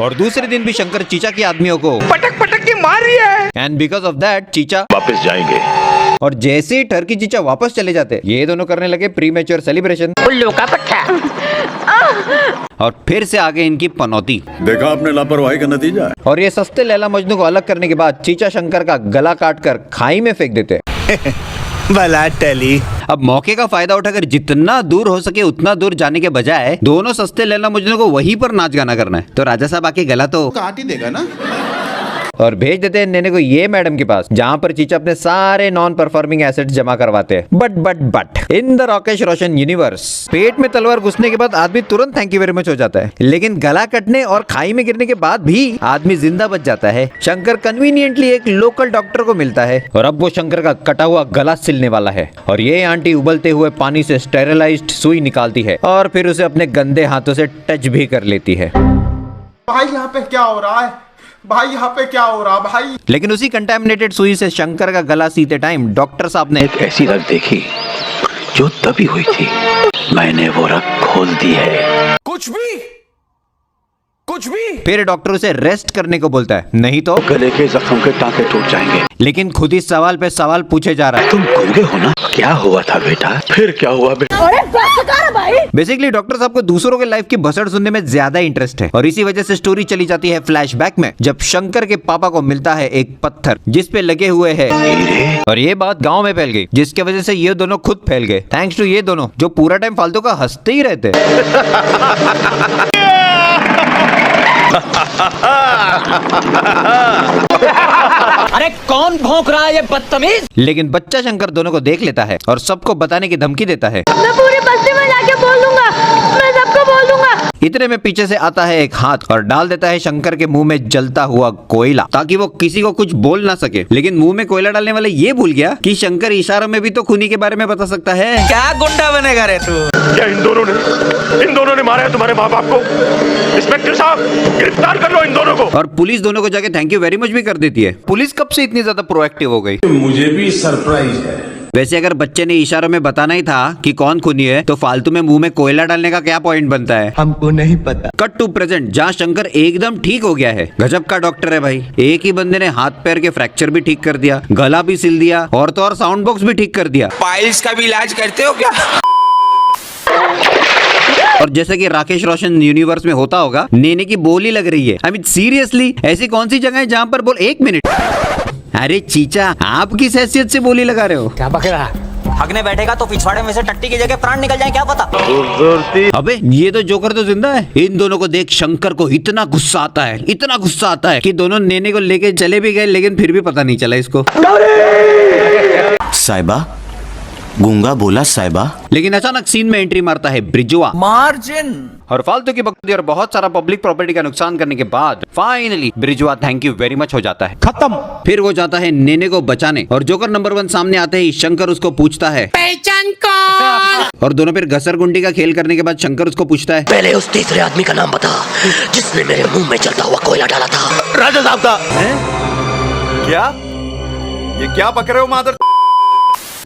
और दूसरे दिन भी शंकर चीचा की आदमियों को पटक पटक के मार रही है। एंड बिकॉज ऑफ दैट चीचा वापस जाएंगे। और जैसे ही टर्की चीचा वापस चले जाते, ये दोनों करने लगे प्रीमेच्योर सेलिब्रेशन। उल्लू का पट्टा। और फिर से आगे इनकी पनौती। देखा आपने लापरवाही का नतीजा। और ये सस्ते लैला मजनू को अलग करने के बाद चीचा शंकर का गला काट कर खाई में फेंक देते। भला टली। अब मौके का फायदा उठाकर जितना दूर हो सके उतना दूर जाने के बजाय दोनों सस्ते लैला मजनू को वहीं पर नाच गाना करना है। तो राजा साहब आके गला तो काट ही देगा ना। और भेज देते हैं नेने को ये मैडम के पास, जहाँ पर चीचा अपने सारे नॉन परफॉर्मिंग एसेट्स जमा करवाते हैं। But in the Rakesh Roshan universe पेट में तलवार घुसने के बाद आदमी तुरंत थैंक यू वेरी मच हो जाता है, लेकिन गला कटने और खाई में गिरने के बाद भी आदमी जिंदा बच जाता है। शंकर कन्वीनियंटली एक लोकल डॉक्टर को मिलता है और अब वो शंकर का कटा हुआ गला सिलने वाला है। और ये आंटी उबलते हुए पानी से स्टेरिलाइज्ड सुई निकालती है और फिर उसे अपने गंदे हाथों से टच भी कर लेती है। भाई यहाँ पे क्या हो रहा है? भाई यहाँ पे क्या हो रहा भाई? लेकिन उसी कंटेमिनेटेड सुई से शंकर का गला सीते टाइम डॉक्टर साहब ने एक ऐसी रग देखी जो तभी हुई थी। मैंने वो रग खोल दी है। कुछ भी फिर डॉक्टर उसे रेस्ट करने को बोलता है, नहीं तो गले के जख्म के टांके टूट जाएंगे। लेकिन खुद ही सवाल पे सवाल पूछे जा रहा है। तुम गूंगे हो ना? क्या हुआ था बेटा? फिर क्या हुआ बेटा? बेसिकली डॉक्टर साहब को दूसरों के लाइफ की भसड़ सुनने में ज्यादा इंटरेस्ट है और इसी वजह से स्टोरी चली जाती है फ्लैशबैक में, जब शंकर के पापा को मिलता है एक पत्थर जिस पे लगे हुए है। और ये बात गांव में फैल गई, जिसके वजह से ये दोनों खुद फैल गए, थैंक्स टू ये दोनों जो पूरा टाइम फालतू का हंसते ही रहते। अरे कौन भौंक रहा है ये बदतमीज? लेकिन बच्चा शंकर दोनों को देख लेता है और सबको बताने की धमकी देता है। मैं पूरी बस्ती में जाके बोल दूंगा, मैं सबको बोल दूंगा। इतने में पीछे से आता है एक हाथ और डाल देता है शंकर के मुंह में जलता हुआ कोयला, ताकि वो किसी को कुछ बोल ना सके। लेकिन मुंह में कोयला डालने वाले ये भूल गया कि शंकर इशारों में भी तो खूनी के बारे में बता सकता है। क्या गुंडा बनेगा रे तू? क्या इन दोनों ने मारा है तुम्हारे माँ बाप को? इंस्पेक्टर साहब, गिरफ्तार कर लो इन दोनों को। और पुलिस दोनों को जाके थैंक यू वेरी मच भी कर देती है। पुलिस कब से इतनी ज्यादा प्रोएक्टिव हो गई? मुझे भी सरप्राइज है। वैसे अगर बच्चे ने इशारों में बताना ही था कि कौन खूनी है, तो फालतू में मुंह में कोयला डालने का क्या पॉइंट बनता है? हमको नहीं पता। कट टू प्रेजेंट, जहाँ शंकर एकदम ठीक हो गया है। गजब का डॉक्टर है भाई, एक ही बंदे ने हाथ पैर के फ्रैक्चर भी ठीक कर दिया, गला भी सिल दिया और तो और साउंड बॉक्स भी ठीक कर दिया। पाइल्स का भी इलाज करते हो क्या? और जैसे कि राकेश रोशन यूनिवर्स में होता होगा, नेने की बोली लग रही है। आई मीन सीरियसली, ऐसी कौन सी जगह है जहाँ पर बोल एक मिनट, अरे चीचा आप किस हैसियत से बोली लगा रहे हो? क्या पक रहा है? हगने बैठेगा तो पिछवाड़े में से टट्टी की जगह प्राण निकल जाए, क्या पता? अबे ये तो जोकर तो जिंदा है। इन दोनों को देख शंकर को इतना गुस्सा आता है, इतना गुस्सा आता है कि दोनों नेने को लेके चले भी गए, लेकिन फिर भी पता नहीं चला इसको। साहिबा, गूंगा बोला साहिबा। लेकिन अचानक सीन में एंट्री मारता है ब्रिजुआ मार्जिन और फालतू की बकवास और बहुत सारा पब्लिक प्रॉपर्टी का नुकसान करने के बाद फाइनली ब्रिजुआ थैंक यू वेरी मच हो जाता है, खत्म। फिर वो जाता है नेने को बचाने और जोकर नंबर 1 सामने आते ही शंकर उसको पूछता है पहचान कौन? और दोनों फिर घसरगुंडी का खेल करने के बाद शंकर उसको पूछता है, पहले उस तीसरे आदमी का नाम बता जिसने मेरे मुंह में चलता हुआ कोयला डाला था। राजा साहब का। क्या? ये क्या पक रहे हो मादर?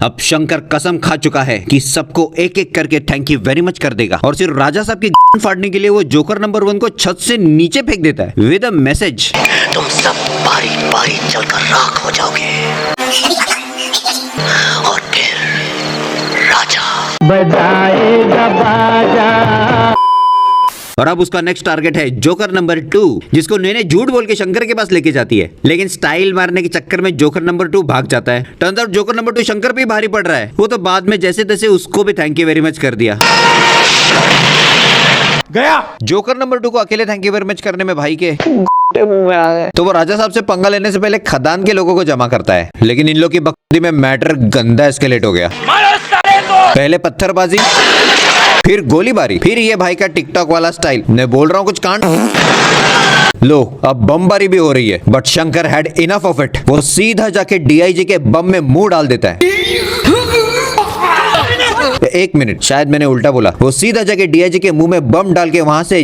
अब शंकर कसम खा चुका है कि सबको एक एक करके थैंक यू वेरी मच कर देगा और सिर्फ राजा साहब की फाड़ने के लिए वो जोकर नंबर 1 को छत से नीचे फेंक देता है विद अ मैसेज, तुम सब बारी बारी जलकर राख हो जाओगे और फिर राजा बजाएगा बाजा। और अब उसका नेक्स्ट टारगेट है जोकर नंबर 2, जिसको नेने झूठ बोल के शंकर के पास लेके जाती है, लेकिन स्टाइल मारने के चक्कर में जोकर नंबर 2 भाग जाता है। Turns out joker number 2 Shankar पे ही भारी पड़ रहा है। वो तो बाद में जैसे तैसे उसको भी थैंक यू वेरी मच कर दिया गया। जोकर नंबर 2 को अकेले थैंक यू वेरी मच करने में भाई के तो वो राजा साहब से पंगा लेने से पहले खदान के लोगों को जमा करता है, लेकिन इन लोग की बकरी में मैटर गंदा एस्केलेट हो गया। पहले पत्थरबाजी, फिर गोलीबारी, फिर ये भाई का टिकटॉक वाला स्टाइल, मैं बोल रहा हूँ कुछ कांड। लो अब बमबारी भी हो रही है, but Shankar had enough of it. वो सीधा जाके डीआईजी के बम में मुंह डाल देता है। एक मिनट, शायद मैंने उल्टा बोला। वो सीधा जाके डीआईजी के मुंह में बम डाल के वहां से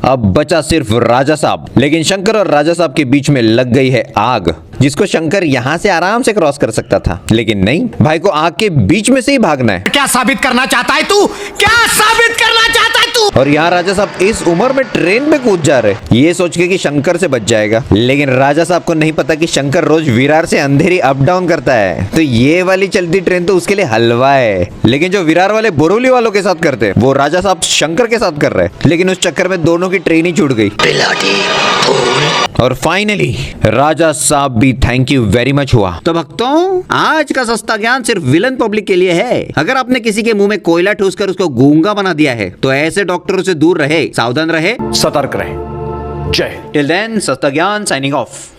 अब बचा सिर्फ राजा साहब, लेकिन शंकर और राजा साहब के बीच में लग गई है आग, जिसको शंकर यहाँ से आराम से क्रॉस कर सकता था, लेकिन नहीं, भाई को आग के बीच में से ही भागना है। क्या साबित करना चाहता है तू? क्या साबित करना चाहता है तू? और यहाँ राजा साहब इस उम्र में ट्रेन में कूद जा रहे, ये सोच के कि शंकर से बच जाएगा। लेकिन राजा साहब को नहीं पता कि शंकर रोज विरार से अंधेरी अप डाउन करता है, तो ये वाली चलती ट्रेन तो उसके लिए हलवा है। लेकिन जो विरार वाले बोरोली वालों के साथ करते वो राजा साहब शंकर के साथ कर रहे, लेकिन उस चक्कर में दोनों की ट्रेन ही छूट गई। और फाइनली राजा साहब भी थैंक यू वेरी मच हुआ। तो भक्तों, आज का सस्ता ज्ञान सिर्फ विलन पब्लिक के लिए है। अगर आपने किसी के मुंह में कोयला ठूसकर उसको गूंगा बना दिया है तो ऐसे डॉक्टरों से दूर रहे, सावधान रहे, सतर्क रहे। जय हिंद। टिल देन, सस्ता ज्ञान साइनिंग ऑफ।